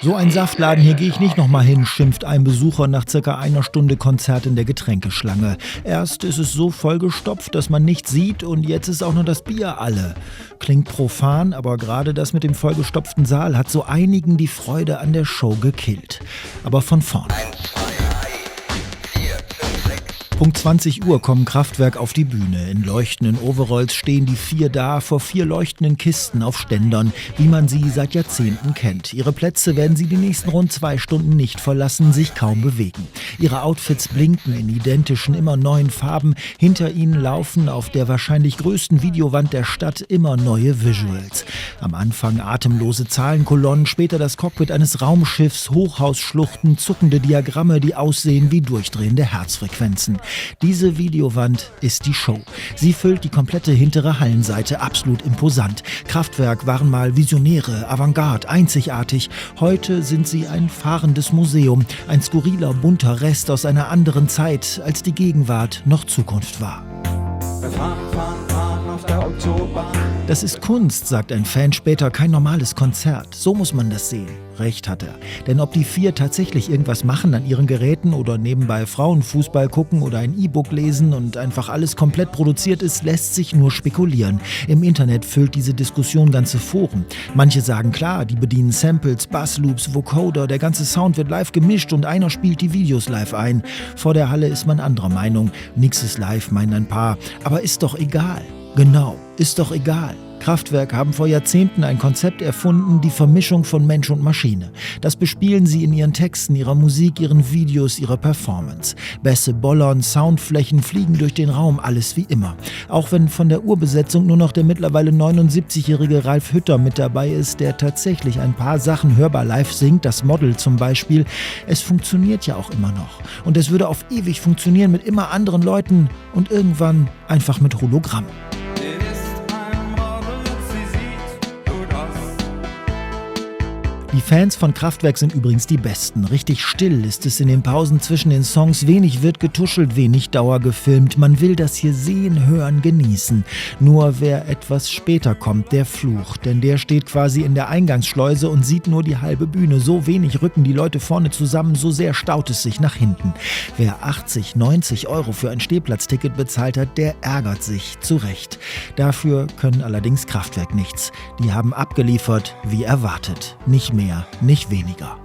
So ein Saftladen, hier gehe ich nicht nochmal hin, schimpft ein Besucher nach circa einer Stunde Konzert in der Getränkeschlange. Erst ist es so vollgestopft, dass man nichts sieht, und jetzt ist auch noch das Bier alle. Klingt profan, aber gerade das mit dem vollgestopften Saal hat so einigen die Freude an der Show gekillt. Aber von vorn. Punkt 20 Uhr kommen Kraftwerk auf die Bühne. In leuchtenden Overalls stehen die 4 da vor 4 leuchtenden Kisten auf Ständern, wie man sie seit Jahrzehnten kennt. Ihre Plätze werden sie die nächsten rund 2 Stunden nicht verlassen, sich kaum bewegen. Ihre Outfits blinken in identischen, immer neuen Farben. Hinter ihnen laufen auf der wahrscheinlich größten Videowand der Stadt immer neue Visuals. Am Anfang atemlose Zahlenkolonnen, später das Cockpit eines Raumschiffs, Hochhausschluchten, zuckende Diagramme, die aussehen wie durchdrehende Herzfrequenzen. Diese Videowand ist die Show. Sie füllt die komplette hintere Hallenseite, absolut imposant. Kraftwerk waren mal Visionäre, Avantgarde, einzigartig. Heute sind sie ein fahrendes Museum, ein skurriler, bunter Rest aus einer anderen Zeit, als die Gegenwart noch Zukunft war. Wir fahren auf der Autobahn. Das ist Kunst, sagt ein Fan später, kein normales Konzert. So muss man das sehen. Recht hat er. Denn ob die 4 tatsächlich irgendwas machen an ihren Geräten oder nebenbei Frauenfußball gucken oder ein E-Book lesen und einfach alles komplett produziert ist, lässt sich nur spekulieren. Im Internet füllt diese Diskussion ganze Foren. Manche sagen klar, die bedienen Samples, Bassloops, Vocoder, der ganze Sound wird live gemischt und einer spielt die Videos live ein. Vor der Halle ist man anderer Meinung. Nix ist live, meinen ein paar. Aber ist doch egal. Genau, ist doch egal. Kraftwerk haben vor Jahrzehnten ein Konzept erfunden, die Vermischung von Mensch und Maschine. Das bespielen sie in ihren Texten, ihrer Musik, ihren Videos, ihrer Performance. Bässe bollern, Soundflächen fliegen durch den Raum, alles wie immer. Auch wenn von der Urbesetzung nur noch der mittlerweile 79-jährige Ralf Hütter mit dabei ist, der tatsächlich ein paar Sachen hörbar live singt, das Model zum Beispiel. Es funktioniert ja auch immer noch. Und es würde auf ewig funktionieren mit immer anderen Leuten und irgendwann einfach mit Hologramm. Die Fans von Kraftwerk sind übrigens die Besten. Richtig still ist es in den Pausen zwischen den Songs. Wenig wird getuschelt, wenig Dauer gefilmt. Man will das hier sehen, hören, genießen. Nur wer etwas später kommt, der flucht. Denn der steht quasi in der Eingangsschleuse und sieht nur die halbe Bühne. So wenig rücken die Leute vorne zusammen, so sehr staut es sich nach hinten. Wer 80, 90 Euro für ein Stehplatzticket bezahlt hat, der ärgert sich. Zu Recht. Dafür können allerdings Kraftwerk nichts. Die haben abgeliefert, wie erwartet. Nicht mehr, nicht weniger.